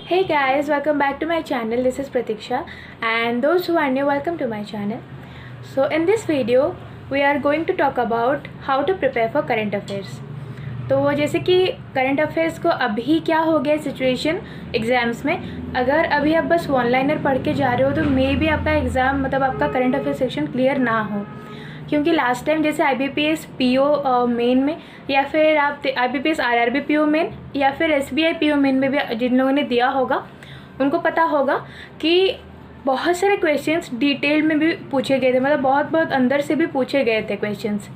Hey guys, welcome back to my channel. This is Pratiksha, and those who are new, welcome to my channel. So in this video we are going to talk about how to prepare for current affairs. तो जैसे कि current affairs को अभी क्या हो गया situation exams में, अगर अभी आप बस वन लाइनर पढ़ के जा रहे हो तो मे भी आपका एग्ज़ाम मतलब आपका करंट अफेयर सेक्शन क्लियर ना हो, क्योंकि लास्ट टाइम जैसे IBPS PO मेन में या फिर आप IBPS RRB PO मेन या फिर SBI PO मेन में भी जिन लोगों ने दिया होगा उनको पता होगा कि बहुत सारे क्वेश्चंस डिटेल में भी पूछे गए थे, मतलब बहुत अंदर से भी पूछे गए थे क्वेश्चंस।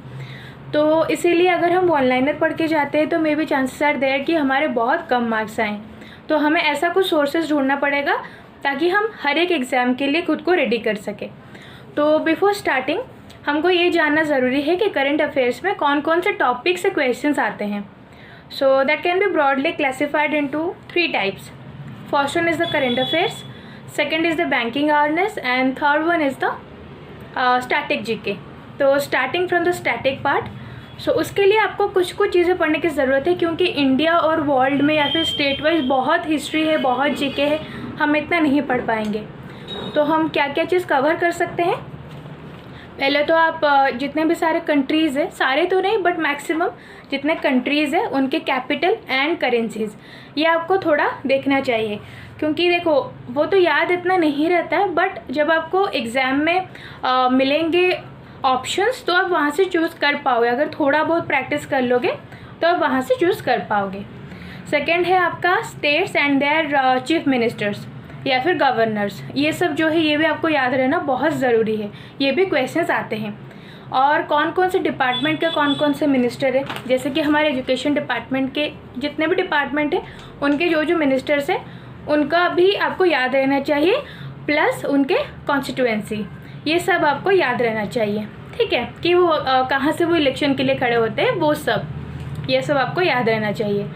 तो इसीलिए अगर हम वन लाइनर पढ़ के जाते हैं तो maybe chances are there कि हमारे बहुत कम मार्क्स आएँ। तो हमें ऐसा कुछ सोर्सेज ढूंढना पड़ेगा ताकि हम हर एक एग्ज़ाम के लिए खुद को रेडी कर सकें। तो बिफोर स्टार्टिंग हमको ये जानना ज़रूरी है कि करंट अफेयर्स में कौन कौन से टॉपिक से क्वेश्चंस आते हैं। So that can be broadly classified into 3 types. First one is the current affairs, second is the banking awareness and third one is the static GK। तो starting from the static part, so उसके लिए आपको कुछ चीज़ें पढ़ने की ज़रूरत है, क्योंकि इंडिया और वर्ल्ड में या फिर स्टेट वाइज बहुत हिस्ट्री है, बहुत GK है, हम इतना नहीं पढ़ पाएंगे। तो हम क्या क्या चीज़ कवर कर सकते हैं। पहले तो आप जितने भी सारे कंट्रीज़ है, सारे तो नहीं बट मैक्सिमम जितने कंट्रीज़ है उनके कैपिटल एंड करेंसीज़ ये आपको थोड़ा देखना चाहिए, क्योंकि देखो वो तो याद इतना नहीं रहता है, बट जब आपको एग्ज़ाम में मिलेंगे ऑप्शंस तो आप वहाँ से चूज़ कर पाओगे। अगर थोड़ा बहुत प्रैक्टिस कर लोगे तो आप वहाँ से चूज़ कर पाओगे। सेकेंड है आपका states and their chief ministers या फिर गवर्नर्स, ये सब जो है ये भी आपको याद रहना बहुत ज़रूरी है, ये भी क्वेश्चंस आते हैं। और कौन कौन से डिपार्टमेंट के कौन कौन से मिनिस्टर है, जैसे कि हमारे एजुकेशन डिपार्टमेंट के जितने भी डिपार्टमेंट हैं उनके जो मिनिस्टर्स हैं उनका भी आपको याद रहना चाहिए, प्लस उनके कॉन्स्टिट्यूएंसी, ये सब आपको याद रहना चाहिए, ठीक है, कि वो कहाँ से वो इलेक्शन के लिए खड़े होते हैं, वो सब ये सब आपको याद रहना चाहिए।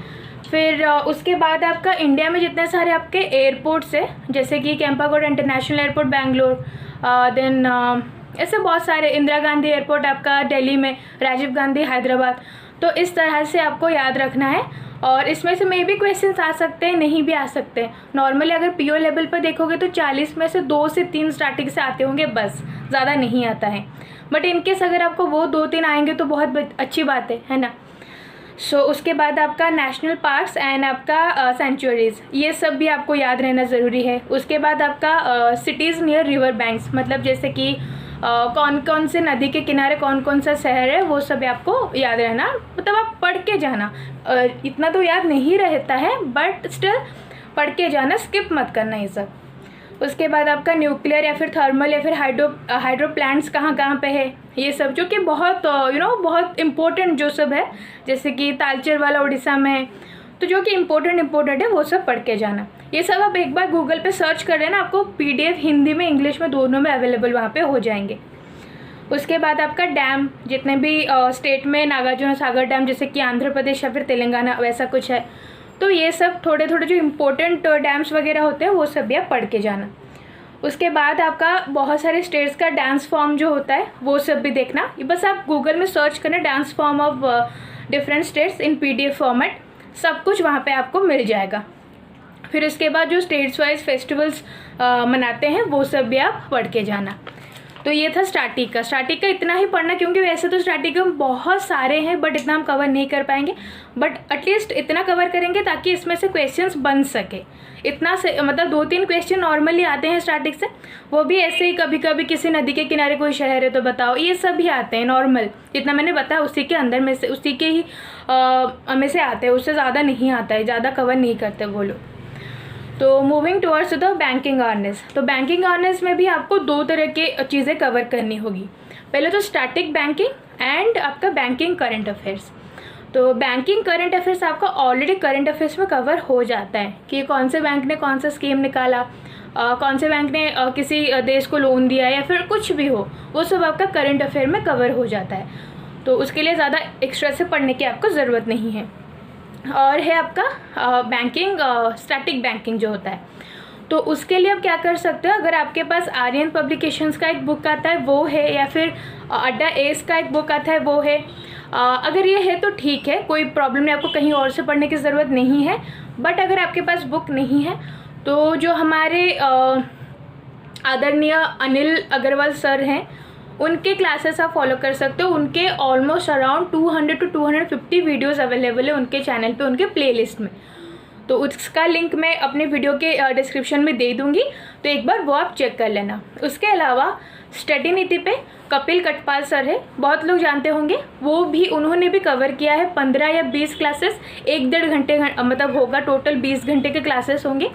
फिर उसके बाद आपका इंडिया में जितने सारे आपके एयरपोर्ट्स है, जैसे कि केम्पागोड इंटरनेशनल एयरपोर्ट बेंगलोर, देन ऐसे बहुत सारे, इंदिरा गांधी एयरपोर्ट आपका दिल्ली में, राजीव गांधी हैदराबाद, तो इस तरह से आपको याद रखना है। और इसमें से मे भी क्वेश्चंस आ सकते हैं, नहीं भी आ सकते हैं। नॉर्मली अगर PO लेवल पर देखोगे तो 40 में से 2 से 3 स्टार्टिंग से आते होंगे, बस ज़्यादा नहीं आता है। बट इनकेस अगर आपको वो 2-3 आएंगे तो बहुत अच्छी बात है ना। सो उसके बाद आपका नेशनल पार्क्स एंड आपका सेंचुरीज़, ये सब भी आपको याद रहना ज़रूरी है। उसके बाद आपका सिटीज़ नियर रिवर बैंक्स, मतलब जैसे कि कौन कौन से नदी के किनारे कौन कौन सा शहर है, वो सब आपको याद रहना, मतलब आप पढ़ के जाना। इतना तो याद नहीं रहता है बट स्टिल पढ़ के जाना, स्किप मत करना ये सब। उसके बाद आपका न्यूक्लियर या फिर थर्मल या फिर हाइड्रो प्लांट्स कहाँ कहाँ पे है, ये सब जो कि बहुत बहुत इम्पोर्टेंट जो सब है, जैसे कि तालचेर वाला उड़ीसा में है, तो जो कि इम्पोर्टेंट है वो सब पढ़ के जाना। ये सब आप एक बार गूगल पे सर्च कर लेना, आपको PDF हिंदी में इंग्लिश में दोनों में अवेलेबल वहाँ पे हो जाएंगे। उसके बाद आपका डैम, जितने भी स्टेट में नागार्जुन सागर डैम, जैसे कि आंध्र प्रदेश या फिर तेलंगाना वैसा कुछ है, तो ये सब थोड़े जो इम्पोर्टेंट डैम्स वगैरह होते हैं वो सब भी आप पढ़ के जाना। उसके बाद आपका बहुत सारे स्टेट्स का डांस फॉर्म जो होता है वो सब भी देखना। बस आप गूगल में सर्च करना dance form of different states in PDF format, सब कुछ वहाँ पे आपको मिल जाएगा। फिर उसके बाद जो स्टेट्स वाइज फेस्टिवल्स मनाते हैं वो सब भी आप पढ़ के जाना। तो ये था स्टैटिक का इतना ही पढ़ना, क्योंकि वैसे तो स्टैटिक में बहुत सारे हैं बट इतना हम कवर नहीं कर पाएंगे, बट एटलीस्ट इतना कवर करेंगे ताकि इसमें से क्वेश्चंस बन सके। इतना से मतलब 2-3 क्वेश्चन नॉर्मली आते हैं स्टैटिक से, वो भी ऐसे ही कभी कभी किसी नदी के किनारे कोई शहर है तो बताओ, ये सब भी आते हैं नॉर्मल, जितना मैंने बताया उसी के अंदर में से, उसी के ही में से आते हैं, उससे ज़्यादा नहीं आता है, ज़्यादा कवर नहीं करते वो लोग। तो moving towards the banking awareness, तो बैंकिंग अवेयरनेस में भी आपको 2 तरह के चीज़ें कवर करनी होगी। पहले तो स्टैटिक बैंकिंग एंड आपका बैंकिंग करंट अफेयर्स। तो बैंकिंग करंट अफेयर्स आपका ऑलरेडी करंट अफेयर्स में कवर हो जाता है कि कौन से बैंक ने कौन सा स्कीम निकाला, कौन से बैंक ने किसी देश को लोन दिया या फिर कुछ भी हो, वो सब आपका करंट अफेयर में कवर हो जाता है। तो उसके लिए ज़्यादा एक्स्ट्रा से पढ़ने की आपको ज़रूरत नहीं है। और है आपका बैंकिंग, स्टैटिक बैंकिंग जो होता है, तो उसके लिए आप क्या कर सकते हो, अगर आपके पास आर्यन पब्लिकेशंस का एक बुक आता है वो है, या फिर अड्डा एस का एक बुक आता है वो है, अगर ये है तो ठीक है, कोई प्रॉब्लम नहीं, आपको कहीं और से पढ़ने की ज़रूरत नहीं है। बट अगर आपके पास बुक नहीं है तो जो हमारे आदरणीय अनिल अग्रवाल सर हैं, उनके क्लासेस आप फॉलो कर सकते हो। उनके almost around 200 to 250 videos available है उनके चैनल पे, उनके प्लेलिस्ट में। तो उसका लिंक मैं अपने वीडियो के डिस्क्रिप्शन में दे दूँगी, तो एक बार वो आप चेक कर लेना। उसके अलावा स्टडी नीति पे कपिल कटपाल सर है, बहुत लोग जानते होंगे, वो भी उन्होंने भी कवर किया है 15 या 20 क्लासेस, 1-1.5 घंटे मतलब होगा, टोटल 20 घंटे के क्लासेस होंगे।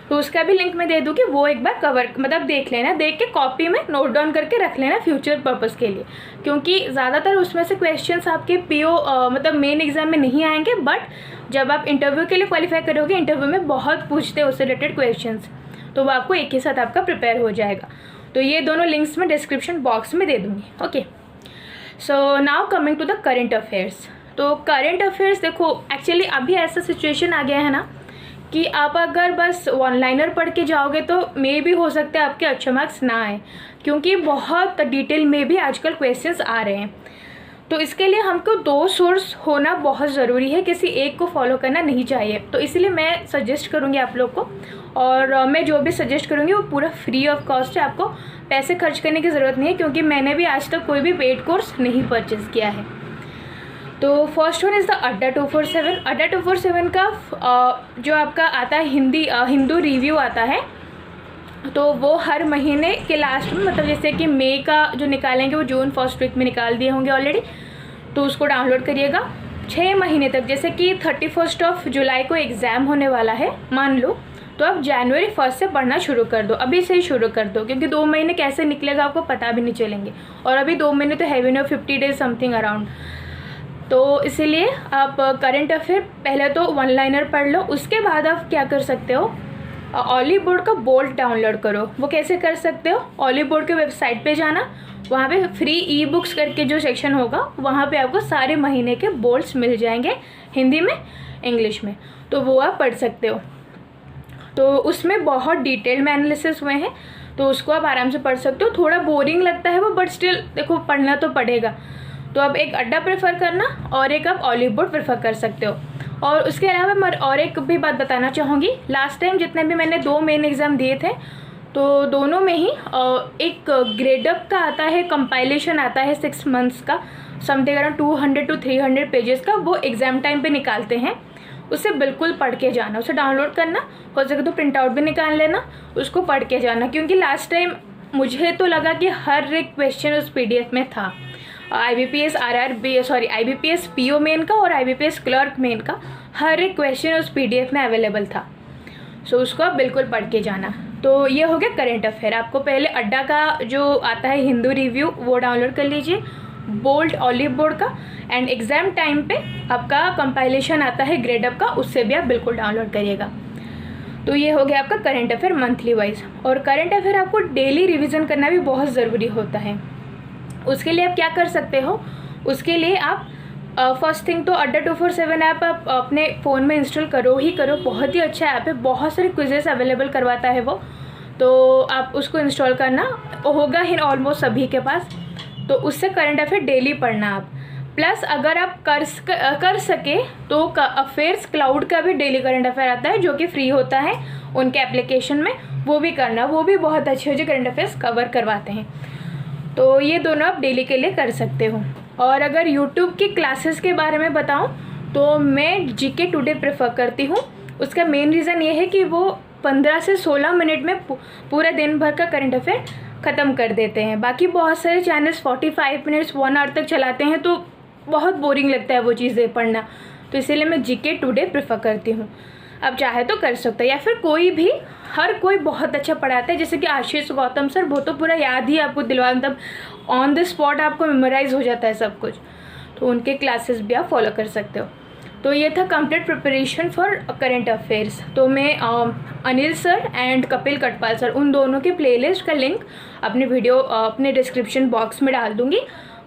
तो उसका भी लिंक मैं दे दूँगी, वो एक बार कवर मतलब देख लेना, देख के कॉपी में नोट डाउन करके रख लेना फ्यूचर पर्पज़ के लिए, क्योंकि ज़्यादातर उसमें से क्वेश्चंस आपके पीओ मतलब मेन एग्जाम में नहीं आएंगे, बट जब आप इंटरव्यू के लिए क्वालिफाई करोगे, इंटरव्यू में बहुत पूछते हैं उससे रिलेटेड क्वेश्चंस, तो वो आपको एक ही साथ आपका प्रिपेयर हो जाएगा। तो ये दोनों लिंक्स मैं डिस्क्रिप्शन बॉक्स में दे दूँगी। Okay, so now coming to the current affairs. तो करेंट अफेयर्स देखो, एक्चुअली अभी ऐसा सिचुएशन आ गया है ना कि आप अगर बस वन लाइनर पढ़ के जाओगे तो मे भी हो सकता है आपके अच्छे मार्क्स ना आए, क्योंकि बहुत डिटेल में भी आजकल क्वेश्चंस आ रहे हैं। तो इसके लिए हमको 2 सोर्स होना बहुत ज़रूरी है, किसी एक को फॉलो करना नहीं चाहिए। तो इसलिए मैं सजेस्ट करूँगी आप लोग को, और मैं जो भी सजेस्ट करूँगी वो पूरा फ्री ऑफ कॉस्ट है, आपको पैसे खर्च करने की ज़रूरत नहीं है, क्योंकि मैंने भी आज तक कोई भी पेड कोर्स नहीं परचेज़ किया है। तो फर्स्ट वन इज़ द अड्डा 247। अड्डा 247 का जो आपका आता है हिंदू रिव्यू आता है, तो वो हर महीने के लास्ट में, मतलब जैसे कि मई का जो निकालेंगे वो जून फर्स्ट वीक में निकाल दिए होंगे ऑलरेडी, तो उसको डाउनलोड करिएगा 6 महीने तक। जैसे कि 31 जुलाई को एग्ज़ाम होने वाला है मान लो, तो आप जनवरी 1 से पढ़ना शुरू कर दो, अभी से ही शुरू कर दो, क्योंकि 2 महीने कैसे निकलेगा आपको पता भी नहीं चलेंगे, और अभी 2 महीने तो हैवी नहीं, 50 डेज समथिंग अराउंड। तो इसीलिए आप करंट अफेयर पहले तो वन लाइनर पढ़ लो, उसके बाद आप क्या कर सकते हो, ऑली बोर्ड का बोल्ट डाउनलोड करो। वो कैसे कर सकते हो, ऑली बोर्ड के वेबसाइट पे जाना, वहाँ पे फ्री ई बुक्स करके जो सेक्शन होगा, वहाँ पे आपको सारे महीने के बोल्ट्स मिल जाएंगे, हिंदी में, इंग्लिश में, तो वो आप पढ़ सकते हो। तो उसमें बहुत डिटेल में एनालिसिस हुए हैं, तो उसको आप आराम से पढ़ सकते हो। थोड़ा बोरिंग लगता है वो, बट स्टिल देखो पढ़ना तो पड़ेगा। तो आप एक अड्डा प्रेफर करना और एक आप ऑलिव बोर्ड प्रेफर कर सकते हो। और उसके अलावा मैं और एक भी बात बताना चाहूँगी, लास्ट टाइम जितने भी मैंने 2 मेन एग्ज़ाम दिए थे, तो दोनों में ही एक ग्रेडअप का आता है, कंपाइलेशन आता है 6 मंथ्स का, समथिंग अराउंड 200 to 300 पेजेस का, वो एग्ज़ाम टाइम पे निकालते हैं। उसे बिल्कुल पढ़ के जाना, उसे डाउनलोड करना, हो सके तो प्रिंट आउट भी निकाल लेना, उसको पढ़ के जाना, क्योंकि लास्ट टाइम मुझे तो लगा कि हर एक क्वेश्चन उस PDF में था। IBPS IBPS PO मेन का और IBPS क्लर्क मेन का हर एक क्वेश्चन उस PDF में अवेलेबल था। सो उसको आप बिल्कुल पढ़ के जाना। तो ये हो गया करेंट अफेयर। आपको पहले अड्डा का जो आता है हिंदू रिव्यू वो डाउनलोड कर लीजिए, बोल्ट ऑलिव बोर्ड का, एंड एग्ज़ाम टाइम पे आपका कंपाइलेशन आता है ग्रेडअप का, उससे भी आप बिल्कुल डाउनलोड करिएगा। तो ये हो गया आपका करंट अफेयर मंथली वाइज। और करंट अफेयर आपको डेली रिवीजन करना भी बहुत ज़रूरी होता है। उसके लिए आप क्या कर सकते हो, उसके लिए आप फर्स्ट थिंग तो अड्डा 247 ऐप आप अपने फ़ोन में इंस्टॉल करो ही करो, बहुत ही अच्छा ऐप है, बहुत सारे क्विजेस अवेलेबल करवाता है वो, तो आप उसको इंस्टॉल करना होगा ही ऑलमोस्ट सभी के पास। तो उससे करंट अफेयर डेली पढ़ना आप, प्लस अगर आप कर सके तो अफेयर्स क्लाउड का भी डेली करंट अफेयर आता है जो कि फ्री होता है उनके एप्लीकेशन में, वो भी करना, वो भी बहुत अच्छे जो करंट अफेयर्स कवर करवाते हैं। तो ये दोनों आप डेली के लिए कर सकते हो। और अगर यूट्यूब की क्लासेस के बारे में बताऊं तो मैं GK टुडे प्रेफर करती हूँ। उसका मेन रीज़न ये है कि वो 15 से 16 मिनट में पूरा दिन भर का करंट अफेयर ख़त्म कर देते हैं। बाकी बहुत सारे चैनल्स 45 मिनट्स 1 आवर तक चलाते हैं, तो बहुत बोरिंग लगता है वो चीज़ें पढ़ना, तो इसीलिए मैं GK टुडे प्रेफर करती हूँ। अब चाहे तो कर सकते हैं, या फिर कोई भी, हर कोई बहुत अच्छा पढ़ाता है, जैसे कि आशीष गौतम सर, वो तो पूरा याद ही आपको दिलवा, मतलब ऑन द स्पॉट आपको मेमोराइज हो जाता है सब कुछ, तो उनके क्लासेस भी आप फॉलो कर सकते हो। तो ये था complete preparation for current affairs. तो मैं Anil sir and Kapil Katpal sir, उन दोनों के प्लेलिस्ट का लिंक अपने डिस्क्रिप्शन बॉक्स में डाल दूँगी,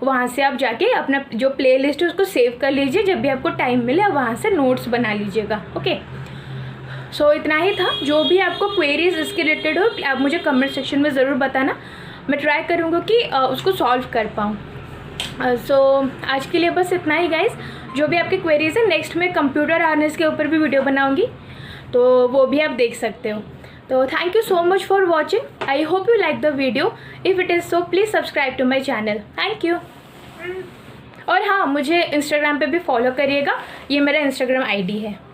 वहाँ से आप जाके अपना जो प्लेलिस्ट है उसको सेव कर लीजिए, जब भी आपको टाइम मिले आप वहाँ से नोट्स बना लीजिएगा। ओके, सो इतना ही था। जो भी आपको क्वेरीज इसके रिलेटेड हो आप मुझे कमेंट सेक्शन में ज़रूर बताना, मैं ट्राई करूँगा कि उसको सॉल्व कर पाऊँ। सो आज के लिए बस इतना ही गाइस। जो भी आपकी क्वेरीज है, नेक्स्ट में कंप्यूटर हार्नेस के ऊपर भी वीडियो बनाऊंगी, तो वो भी आप देख सकते हो। तो thank you so much for watching. I hope you like the video. If it is so please subscribe to my channel. Thank you. और हाँ, मुझे इंस्टाग्राम पे भी फॉलो करिएगा, ये मेरा इंस्टाग्राम आईडी है।